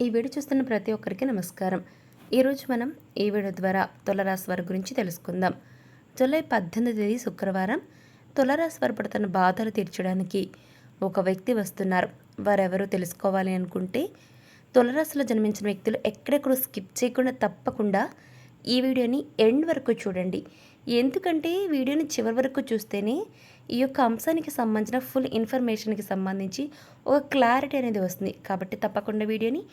ఈ వీడియో చూస్తున్న ప్రతి ఒక్కరికి నమస్కారం. ఈరోజు మనం ఈ వీడియో ద్వారా తులారాశి వారి గురించి తెలుసుకుందాం. జూలై 18 తేదీ శుక్రవారం తులారాశి వారు పడుతున్న బాధలు తీర్చడానికి ఒక వ్యక్తి వస్తున్నారు. వారెవరో తెలుసుకోవాలి అనుకుంటే తులారాశిలో జన్మించిన వ్యక్తులు ఎక్కడెక్కడ స్కిప్ చేయకుండా తప్పకుండా ఈ వీడియోని ఎండ్ వరకు చూడండి. ఎందుకంటే వీడియోని చివరి వరకు చూస్తేనే ఈ యొక్క అంశానికి సంబంధించిన ఫుల్ ఇన్ఫర్మేషన్కి సంబంధించి ఒక క్లారిటీ అనేది వస్తుంది. కాబట్టి తప్పకుండా వీడియోని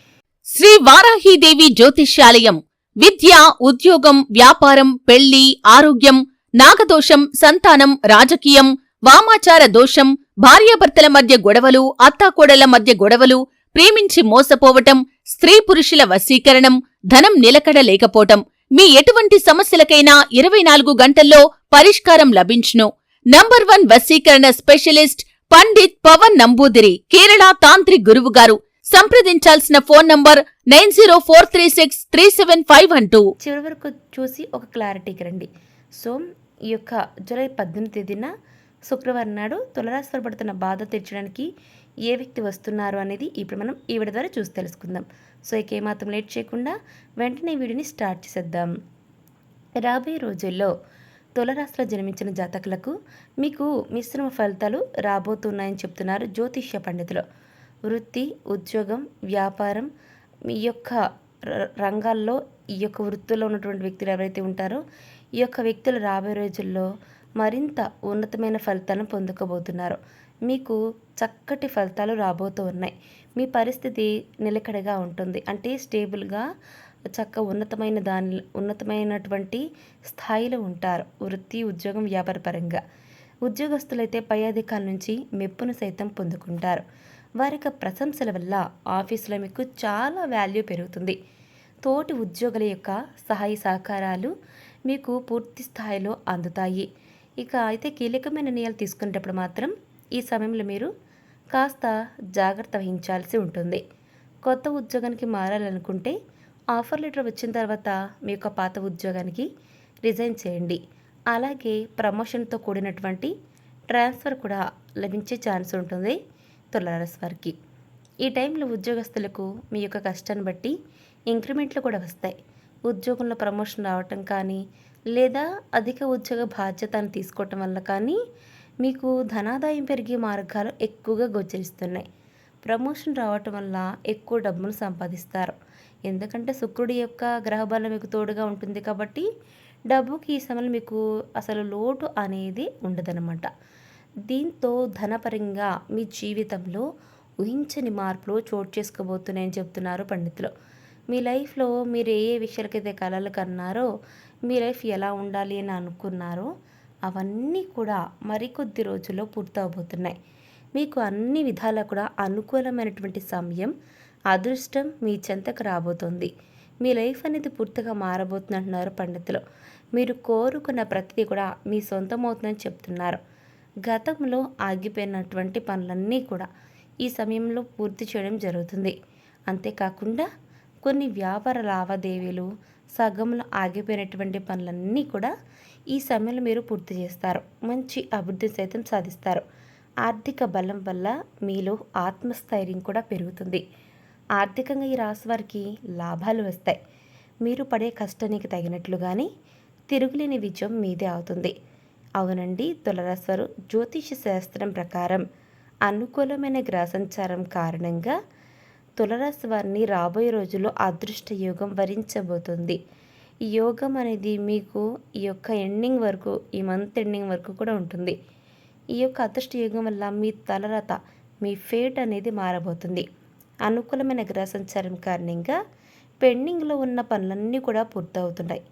శ్రీ వారాహీదేవి జ్యోతిష్యాలయం విద్య, ఉద్యోగం, వ్యాపారం, పెళ్లి, ఆరోగ్యం, నాగదోషం, సంతానం, రాజకీయం, వామాచార దోషం, భార్యాభర్తల మధ్య గొడవలు, అత్తాకోడళ్ల మధ్య గొడవలు, ప్రేమించి మోసపోవటం, స్త్రీ పురుషుల వశీకరణం, ధనం నిలకడ లేకపోవటం, మీ ఎటువంటి సమస్యలకైనా 24 గంటల్లో పరిష్కారం లభించును. నంబర్ 1 వశీకరణ స్పెషలిస్ట్ పండిత్ పవన్ నంబూదిరి, కేరళ తాంత్రిక్ గురువుగారు. సంప్రదించాల్సిన ఫోన్ నంబర్ 9043637512. చివరి వరకు చూసి ఒక క్లారిటీకి రండి. సో ఈ యొక్క జూలై 18 తేదీన శుక్రవారం నాడు తులారాశి వారు పడుతున్న బాధ తీర్చడానికి ఏ వ్యక్తి వస్తున్నారు అనేది ఇప్పుడు మనం ఈ వీడియో ద్వారా చూసి తెలుసుకుందాం. సో ఇక ఏమాత్రం లేట్ చేయకుండా వెంటనే వీడియోని స్టార్ట్ చేసేద్దాం. రాబోయే రోజుల్లో తులారాశిలో జన్మించిన జాతకులకు మీకు మిశ్రమ ఫలితాలు రాబోతున్నాయని చెప్తున్నారు జ్యోతిష్య పండితులు. వృత్తి, ఉద్యోగం, వ్యాపారం, మీ యొక్క రంగాల్లో ఈ యొక్క వృత్తిలో ఉన్నటువంటి వ్యక్తులు ఎవరైతే ఉంటారో ఈ యొక్క వ్యక్తులు రాబోయే రోజుల్లో మరింత ఉన్నతమైన ఫలితాలను పొందుకోబోతున్నారు. మీకు చక్కటి ఫలితాలు రాబోతూ ఉన్నాయి. మీ పరిస్థితి నిలకడగా ఉంటుంది. అంటే స్టేబుల్గా ఉన్నతమైనటువంటి స్థాయిలో ఉంటారు. వృత్తి, ఉద్యోగం, వ్యాపార పరంగా ఉద్యోగస్తులైతే పై అధికారుల నుంచి మెప్పును సైతం పొందుకుంటారు. వారి యొక్క ప్రశంసల వల్ల ఆఫీసులో మీకు చాలా వాల్యూ పెరుగుతుంది. తోటి ఉద్యోగుల యొక్క సహాయ సహకారాలు మీకు పూర్తి స్థాయిలో అందుతాయి. ఇక అయితే కీలకమైన నిర్ణయాలు తీసుకునేటప్పుడు మాత్రం ఈ సమయంలో మీరు కాస్త జాగ్రత్త వహించాల్సి ఉంటుంది. కొత్త ఉద్యోగానికి మారాలనుకుంటే ఆఫర్ లెటర్ వచ్చిన తర్వాత మీ యొక్క పాత ఉద్యోగానికి రిజైన్ చేయండి. అలాగే ప్రమోషన్తో కూడినటువంటి ట్రాన్స్ఫర్ కూడా లభించే ఛాన్స్ ఉంటుంది తులారాశి వారికి. ఈ టైంలో ఉద్యోగస్తులకు మీ యొక్క కష్టాన్ని బట్టి ఇంక్రిమెంట్లు కూడా వస్తాయి. ఉద్యోగంలో ప్రమోషన్ రావటం కానీ లేదా అధిక ఉద్యోగ బాధ్యతను తీసుకోవటం వల్ల కానీ మీకు ధనాదాయం పెరిగే మార్గాలు ఎక్కువగా గోచరిస్తున్నాయి. ప్రమోషన్ రావటం వల్ల ఎక్కువ డబ్బును సంపాదిస్తారు. ఎందుకంటే శుక్రుడి యొక్క గ్రహబలం మీకు తోడుగా ఉంటుంది కాబట్టి డబ్బుకి ఈ సమయంలో మీకు అసలు లోటు అనేది ఉండదన్నమాట. దీంతో ధనపరంగా మీ జీవితంలో ఊహించని మార్పులు చోటు చేసుకోబోతున్నాయని చెప్తున్నారు పండితులు. మీ లైఫ్లో మీరు ఏ విషయాలకైతే కలలు కన్నారో, మీ లైఫ్ ఎలా ఉండాలి అని అనుకున్నారో అవన్నీ కూడా మరికొద్ది రోజుల్లో పూర్తవబోతున్నాయి. మీకు అన్ని విధాలా కూడా అనుకూలమైనటువంటి సమయం, అదృష్టం మీ చెంతకు రాబోతోంది. మీ లైఫ్ అనేది పూర్తిగా మారబోతుంది అంటున్నారు పండితులు. మీరు కోరుకున్న ప్రతిదీ కూడా మీ సొంతమవుతుందని చెప్తున్నారు. గతంలో ఆగిపోయినటువంటి పనులన్నీ కూడా ఈ సమయంలో పూర్తి చేయడం జరుగుతుంది. అంతేకాకుండా కొన్ని వ్యాపార లావాదేవీలు, సగంలో ఆగిపోయినటువంటి పనులన్నీ కూడా ఈ సమయంలో మీరు పూర్తి చేస్తారు. మంచి అభివృద్ధి సైతం సాధిస్తారు. ఆర్థిక బలం వల్ల మీలో ఆత్మస్థైర్యం కూడా పెరుగుతుంది. ఆర్థికంగా ఈ రాశి వారికి లాభాలు వస్తాయి. మీరు పడే కష్టానికి తగినట్లుగానే తిరుగులేని విజయం మీదే అవుతుంది. అవునండి, తులారాశి వారు జ్యోతిష శాస్త్రం ప్రకారం అనుకూలమైన గ్రహ సంచారం కారణంగా తులారాశి వారిని రాబోయే రోజుల్లో అదృష్ట యోగం వరించబోతుంది. ఈ యోగం అనేది మీకు ఈ యొక్క ఎండింగ్ వరకు, ఈ మంత్ ఎండింగ్ వరకు కూడా ఉంటుంది. ఈ యొక్క అదృష్ట యోగం వల్ల మీ తలరాత, మీ ఫేట్ అనేది మారబోతుంది. అనుకూలమైన గ్రహ సంచారం కారణంగా పెండింగ్లో ఉన్న పనులన్నీ కూడా పూర్తవుతున్నాయి.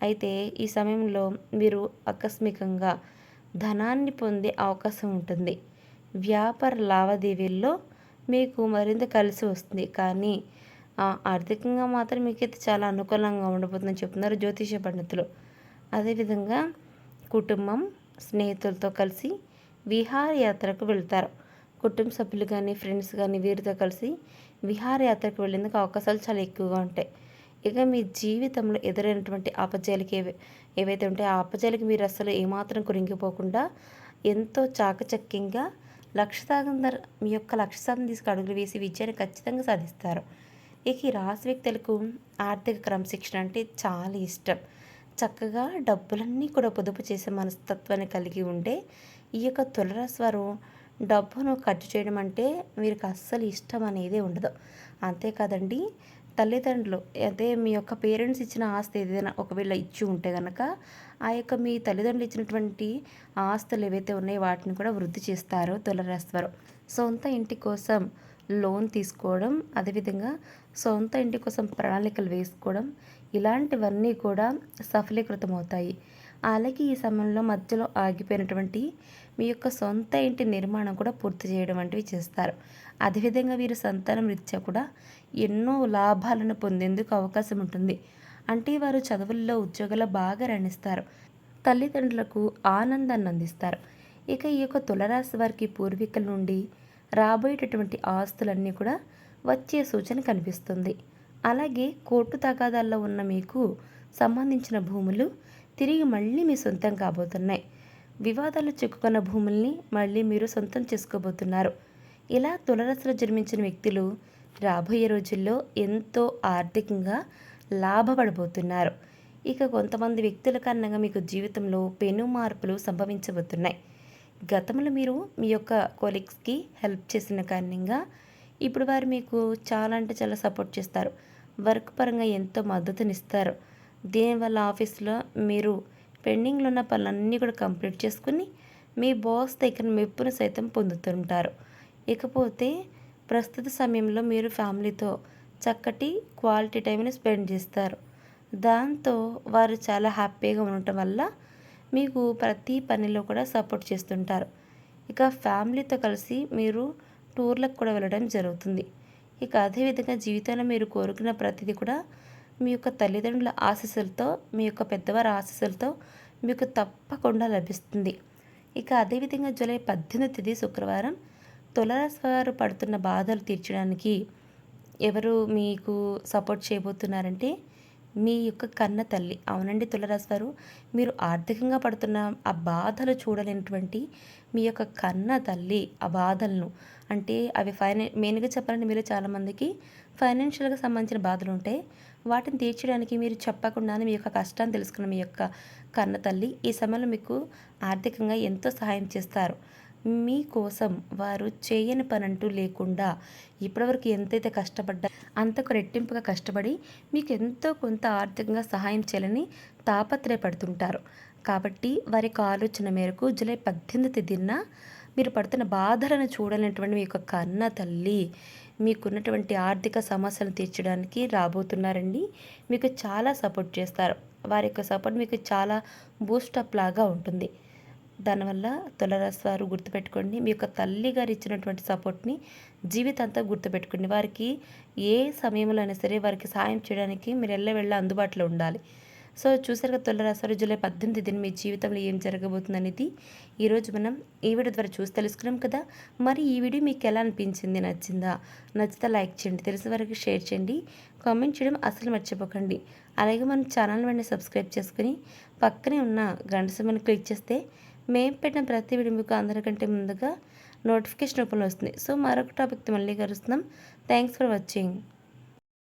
అయితే ఈ సమయంలో మీరు ఆకస్మికంగా ధనాన్ని పొందే అవకాశం ఉంటుంది. వ్యాపార లావాదేవీల్లో మీకు మరింత కలిసి వస్తుంది. కానీ ఆర్థికంగా మాత్రం మీకైతే చాలా అనుకూలంగా ఉండబోతుందని చెప్తున్నారు జ్యోతిష పండితులు. అదేవిధంగా కుటుంబం, స్నేహితులతో కలిసి విహారయాత్రకు వెళ్తారు. కుటుంబ సభ్యులు కానీ, ఫ్రెండ్స్ కానీ వీరితో కలిసి విహారయాత్రకు వెళ్ళేందుకు అవకాశాలు చాలా ఎక్కువగా ఉంటాయి. ఇక మీ జీవితంలో ఎదురైనటువంటి అపజయాలకి ఏవైతే ఉంటాయో ఆ అపజయాలకి మీరు అసలు ఏమాత్రం కురింగిపోకుండా ఎంతో చాకచక్యంగా మీ యొక్క లక్ష్య సాధన తీసుకు అడుగులు వేసి విజయాన్ని ఖచ్చితంగా సాధిస్తారు. ఇక ఈ రాశి వ్యక్తులకు ఆర్థిక క్రమశిక్షణ అంటే చాలా ఇష్టం. చక్కగా డబ్బులన్నీ కూడా పొదుపు చేసే మనస్తత్వాన్ని కలిగి ఉండే ఈ యొక్క తులరాశి వారు డబ్బును ఖర్చు చేయడం అంటే వీరికి అస్సలు ఇష్టం అనేది ఉండదు. అంతేకాదండి, తల్లిదండ్రులు అదే మీ యొక్క పేరెంట్స్ ఇచ్చిన ఆస్తి ఏదైనా ఒకవేళ ఇచ్చి ఉంటే గనక ఆ యొక్క మీ తల్లిదండ్రులు ఇచ్చినటువంటి ఆస్తులు ఏవైతే ఉన్నాయో వాటిని కూడా వృద్ధి చేస్తారు తులరాశి వారు. సొంత ఇంటి కోసం లోన్ తీసుకోవడం, అదేవిధంగా సొంత ఇంటి కోసం ప్రణాళికలు వేసుకోవడం, ఇలాంటివన్నీ కూడా సఫలీకృతమవుతాయి. అలాగే ఈ సమయంలో మధ్యలో ఆగిపోయినటువంటి మీ యొక్క సొంత ఇంటి నిర్మాణం కూడా పూర్తి చేయడం వంటివి చేస్తారు. అదేవిధంగా వీరు సంతానం రీత్యా కూడా ఎన్నో లాభాలను పొందేందుకు అవకాశం ఉంటుంది. అంటే వారు చదువుల్లో ఉద్యోగాల్లో బాగా రాణిస్తారు. తల్లిదండ్రులకు ఆనందాన్ని అందిస్తారు. ఇక ఈ యొక్క తులరాశి వారికి పూర్వీకుల నుండి రాబోయేటటువంటి ఆస్తులన్నీ కూడా వచ్చే సూచన కనిపిస్తుంది. అలాగే కోర్టు తగాదాల్లో ఉన్న మీకు సంబంధించిన భూములు తిరిగి మళ్ళీ మీ సొంతం కాబోతున్నాయి. వివాదాలు చిక్కుకున్న భూముల్ని మళ్ళీ మీరు సొంతం చేసుకోబోతున్నారు. ఇలా తులరాశిలో జన్మించిన వ్యక్తులు రాబోయే రోజుల్లో ఎంతో ఆర్థికంగా లాభపడబోతున్నారు. ఇక కొంతమంది వ్యక్తుల కారణంగా మీకు జీవితంలో పెను మార్పులు సంభవించబోతున్నాయి. గతంలో మీరు మీ యొక్క కొలీగ్స్కి హెల్ప్ చేసిన కారణంగా ఇప్పుడు వారు మీకు చాలా అంటే చాలా సపోర్ట్ చేస్తారు. వర్క్ పరంగా ఎంతో మద్దతునిస్తారు. దీనివల్ల ఆఫీస్లో మీరు పెండింగ్లో ఉన్న పనులన్నీ కూడా కంప్లీట్ చేసుకుని మీ బాస్ దగ్గర మెప్పును సైతం పొందుతుంటారు. ఇకపోతే ప్రస్తుత సమయంలో మీరు ఫ్యామిలీతో చక్కటి క్వాలిటీ టైంని స్పెండ్ చేస్తారు. దాంతో వారు చాలా హ్యాపీగా ఉండటం వల్ల మీకు ప్రతి పనిలో కూడా సపోర్ట్ చేస్తుంటారు. ఇక ఫ్యామిలీతో కలిసి మీరు టూర్లకు కూడా వెళ్ళడం జరుగుతుంది. ఇక అదేవిధంగా జీవితంలో మీరు కోరుకున్న ప్రతిదీ కూడా మీ యొక్క తల్లిదండ్రుల ఆశీస్సులతో, మీ యొక్క పెద్దవారి ఆశీస్సులతో మీకు తప్పకుండా లభిస్తుంది. ఇక అదేవిధంగా జూలై 18వ తేదీ శుక్రవారం తులరాశి వారు పడుతున్న బాధలు తీర్చడానికి ఎవరు మీకు సపోర్ట్ చేయబోతున్నారంటే మీ యొక్క కన్న తల్లి. అవునండి తులరాశి వారు, మీరు ఆర్థికంగా పడుతున్న ఆ బాధలు చూడలేనటువంటి మీ యొక్క కన్న తల్లి ఆ బాధలను, అంటే అవి మెయిన్గా చెప్పాలంటే మీరు చాలామందికి ఫైనాన్షియల్గా సంబంధించిన బాధలు ఉంటాయి. వాటిని తీర్చడానికి మీరు చెప్పకుండానే మీ యొక్క కష్టాన్ని తెలుసుకున్న మీ యొక్క కన్న తల్లి ఈ సమయంలో మీకు ఆర్థికంగా ఎంతో సహాయం చేస్తారు. మీకోసం వారు చేయని పనంటూ లేకుండా ఇప్పటివరకు ఎంతైతే కష్టపడ్డా అంతకు రెట్టింపుగా కష్టపడి మీకు ఎంతో కొంత ఆర్థికంగా సహాయం చేయాలని తాపత్రయపడుతుంటారు. కాబట్టి వారి యొక్క ఆలోచన మేరకు జూలై 18వ తేదీన మీరు పడుతున్న బాధలను చూడలేనటువంటి మీ యొక్క కన్న తల్లి మీకున్నటువంటి ఆర్థిక సమస్యలను తీర్చడానికి రాబోతున్నారండి. మీకు చాలా సపోర్ట్ చేస్తారు. వారి యొక్క సపోర్ట్ మీకు చాలా బూస్టప్ లాగా ఉంటుంది. దానివల్ల తులరాశి వారు గుర్తుపెట్టుకోండి, మీ యొక్క తల్లి గారు ఇచ్చినటువంటి సపోర్ట్ని జీవితాంతం గుర్తుపెట్టుకోండి. వారికి ఏ సమయంలో అయినా సరే వారికి సాయం చేయడానికి మీరు ఎల్లవేళలా అందుబాటులో ఉండాలి. సో చూసారుగా తులరాశి వారు జూలై 18వ తేదీన మీ జీవితంలో ఏం జరగబోతుంది అనేది ఈరోజు మనం ఈ వీడియో ద్వారా చూసి తెలుసుకున్నాం కదా. మరి ఈ వీడియో మీకు ఎలా అనిపించింది? నచ్చిందా? నచ్చితే లైక్ చేయండి, తెలిసిన వారికి షేర్ చేయండి, కామెంట్ చేయడం అసలు మర్చిపోకండి. అలాగే మన ఛానల్ వెంటనే సబ్స్క్రైబ్ చేసుకుని పక్కనే ఉన్న గంట సింబల్ని క్లిక్ చేస్తే మేము పెట్టిన ప్రతి వీడియో మీకు అందరికంటే ముందుగా నోటిఫికేషన్ రూపంలో వస్తుంది. సో మరొక టాపిక్తో మళ్ళీ కలుస్తున్నాం. Thanks for watching.